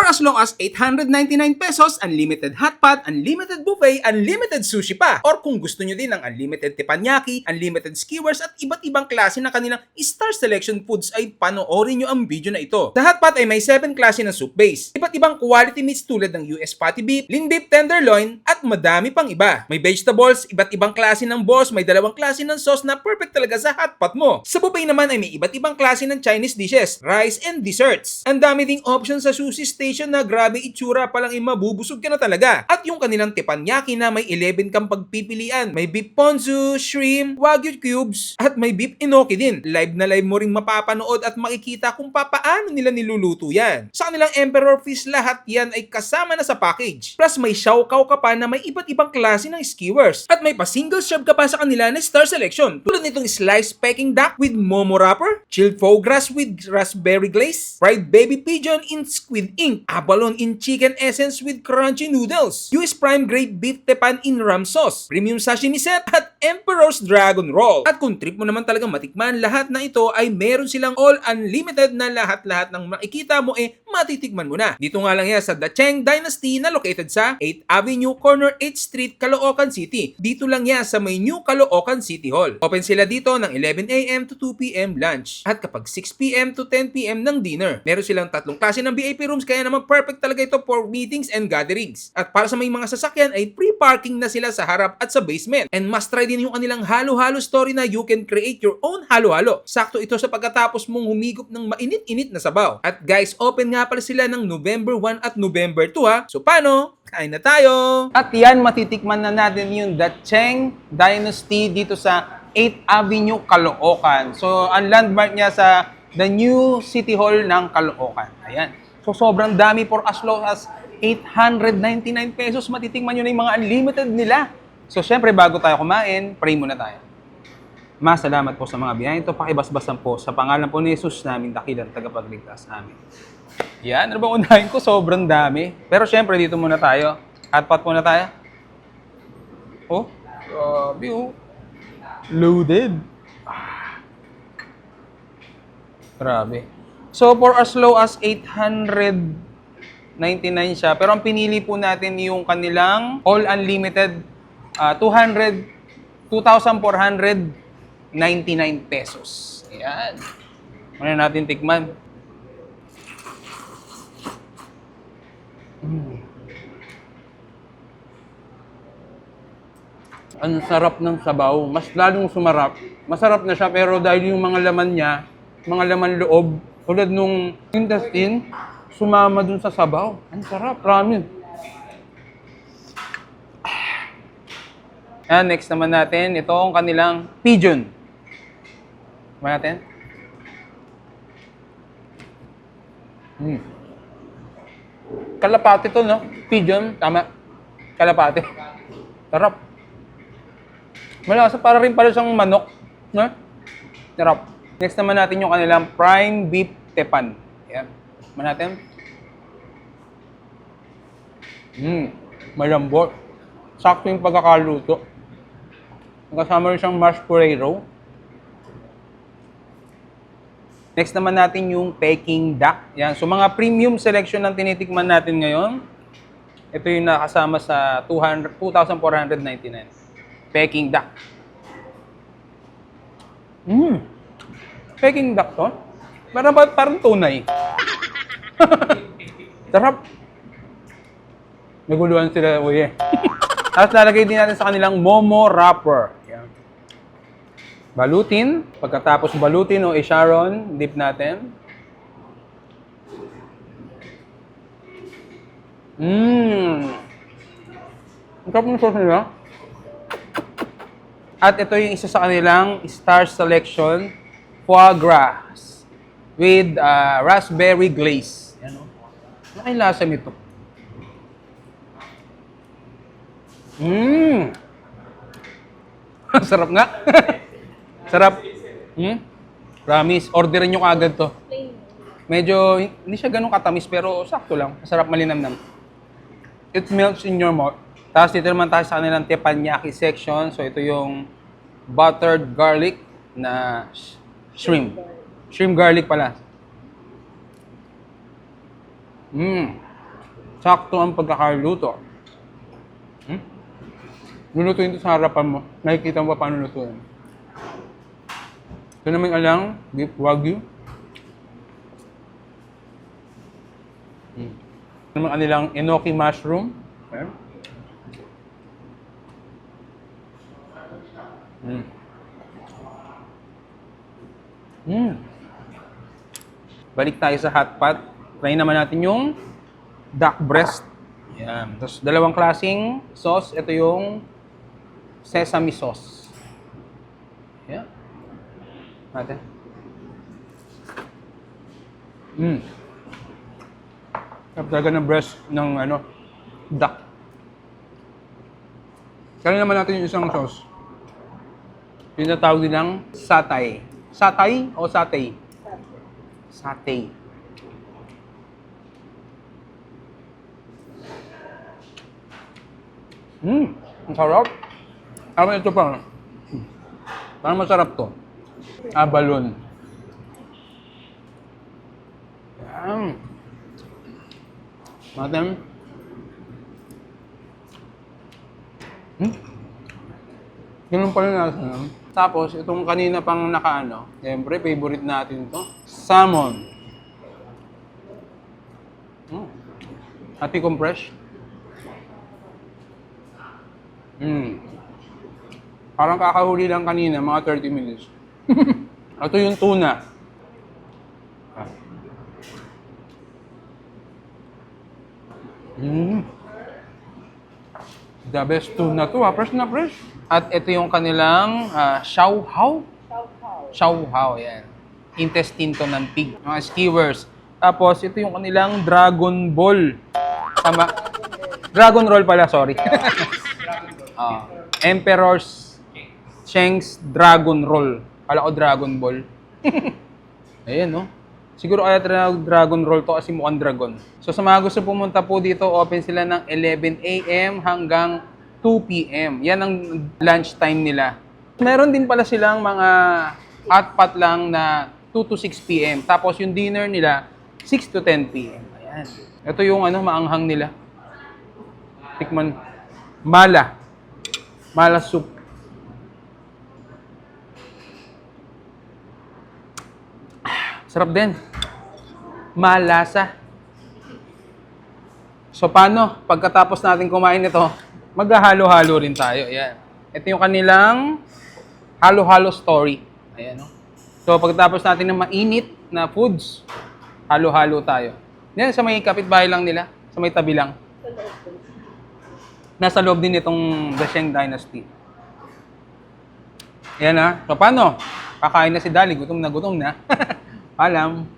For as low as 899 pesos, unlimited hotpot, unlimited buffet, unlimited sushi pa. Or kung gusto nyo din ng unlimited teppanyaki, unlimited skewers at iba't ibang klase ng kanilang Star Selection Foods ay panoorin nyo ang video na ito. Sa hotpot ay may 7 klase ng soup base, iba't ibang quality meats tulad ng US patty beef, lean beef tenderloin, at madami pang iba. May vegetables, iba't ibang klase ng balls, may 2 klase ng sauce na perfect talaga sa hotpot mo. Sa buffet naman ay may iba't ibang klase ng Chinese dishes, rice and desserts. Ang dami ding options sa sushi station na grabe itsura pa lang mabubusog ka na talaga. At yung kanilang teppanyaki na may 11 kang pagpipilian. May beef ponzu, shrimp, wagyu cubes, at may beef enoki din. Live na live mo ring mapapanood at makikita kung paano nila niluluto yan. Sa kanilang emperor fish lahat yan ay kasama na sa package. Plus may xiaokao ka pa na may iba't ibang klase ng skewers. At may pa single serve ka pa sa kanila na Star Selection. Tulad nitong sliced Peking duck with momo wrapper, chilled foie gras with raspberry glaze, fried baby pigeon in squid ink, abalone in chicken essence with crunchy noodles, US prime grade beef tepan in ram sauce, premium sashimi set, at Emperor's Dragon Roll. At kung trip mo naman talagang matikman lahat na ito ay meron silang all unlimited na lahat-lahat ng makikita mo matitikman mo na. Dito nga lang yan sa The Cheng Dynasty na located sa 8th Avenue, corner 8th Street, Caloocan City. Dito lang yan sa may New Caloocan City Hall. Open sila dito ng 11 a.m. to 2 p.m. lunch at kapag 6 p.m. to 10 p.m. ng dinner. Meron silang 3 klase ng VIP rooms kaya naman perfect talaga ito for meetings and gatherings. At para sa may mga sasakyan ay free parking na sila sa harap at sa basement. And must try din yung kanilang halo-halo story na you can create your own halo-halo. Sakto ito sa pagkatapos mong humigop ng mainit-init na sabaw. At guys, open nga pala sila ng November 1 at November 2 ha. So paano? Kain na tayo! At yan, matitikman na natin yung The Cheng Dynasty dito sa 8th Avenue, Caloocan. So ang landmark niya sa the new City Hall ng Caloocan. Ayan. So sobrang dami for as low as 899 pesos. Matitikman nyo na yung mga unlimited nila. So syempre bago tayo kumain, pray muna tayo. Masalamat po sa mga biyahe ito. Pakibasbasan po sa pangalan po ni Jesus namin dakilang tagapagligtas. Amen. Yan, ano bang unahin ko? Sobrang dami. Pero syempre dito muna tayo. Hotpot muna tayo. Oh, grabe oh. Loaded. Grabe. So, for as low as 899 siya. Pero ang pinili po natin yung kanilang all unlimited 2,499 pesos. Ayan. Muna natin tikman. Ang sarap ng sabaw. Mas lalong sumarap. Masarap na siya pero dahil yung mga laman niya, mga laman loob, tulad nung intestine, sumama dun sa sabaw. Ang sarap, promise. And next naman natin, ito ang kanilang pigeon. Kumain natin. Kalapati to, no? Pigeon, tama. Kalapati. Sarap. Malasa, para rin pala siyang manok. No? Sarap. Next naman natin yung kanilang prime beef tepan. Ayan. Kumain natin. Malambot. Sakto yung pagkakaluto. Kasama rin siyang mashed potato. Next naman natin yung Peking duck. Yan. So mga premium selection ng tinitikman natin ngayon. Ito yung nakasama sa 2,499. Peking duck. Peking duck to. Parang tunay. Sarap. Naguluhan sila, uye. Tapos lalagay din natin sa kanilang momo wrapper. Yan. Balutin. Pagkatapos balutin o Sharon, dip natin. Ang sarap ng sauce nila. At ito yung isa sa kanilang Star Selection foie gras with raspberry glaze. Yan o. Ano kayong lasa nito? Sarap nga. Sarap. Promise, orderin nyo kaagad to. Medyo, hindi siya ganun katamis pero sakto lang. Masarap malinamnam. It melts in your mouth. Tapos dito naman tayo sa kanilang teppanyaki section. So ito yung buttered garlic na shrimp. Shrimp garlic pala. Sakto ang pagkakaluto. Lulutuin ito sa harapan mo. Nakikita mo pa paano lutuin. Ito naman alang, beef wagyu. Ito naman kanilang enoki mushroom. Okay. Balik tayo sa hot pot. Try naman natin yung duck breast. Yan. Tapos dalawang klaseng sauce. Ito yung sesame sauce. Yan. Natin. Sarap talaga ng breast ng duck. Kaya naman natin yung isang sauce. Yung natawag nilang satay. Satay o satay? Satay. Ang sarap. Ano ito pa? Parang masarap to. Abalon. Yan. Natin. Ganun pa rin nasa. Tapos, itong kanina pang nakaano, siyempre, favorite natin to. Salmon. Hati compress. Parang kakahuli lang kanina, mga 30 minutes. Ito yung tuna. The best tuna to, fresh na fresh. At ito yung kanilang xiaohao. Xiaohao, yan. Intestine to ng pig, mga skewers. Tapos, ito yung kanilang Dragon Ball. Tama? Dragon Roll pala, sorry. Emperor's Cheng's Dragon Roll. Kala ko Dragon Ball. Ayan, no? Siguro kaya Dragon Roll to kasi mukhang dragon. So, sa mga gusto pumunta po dito, open sila ng 11 a.m. hanggang 2 p.m. Yan ang lunch time nila. Meron din pala silang mga hot pot lang na 2 to 6 p.m. Tapos yung dinner nila, 6 to 10 p.m. Ayan. Ito yung maanghang nila. Tikman. Mala. Mala soup. Sarap din. Malasa. So, paano? Pagkatapos natin kumain ito, maghahalo-halo rin tayo. Ayan. Ito yung kanilang halo-halo story. Ayan, no? So, pagkatapos natin ng mainit na foods, halo-halo tayo. Yan, sa may kapitbahay lang nila. Sa may tabi lang. Nasa loob din itong The Sheng Dynasty. Ayan, ha? So, paano? Kakain na si Dali. Gutom na gutom na. Alam.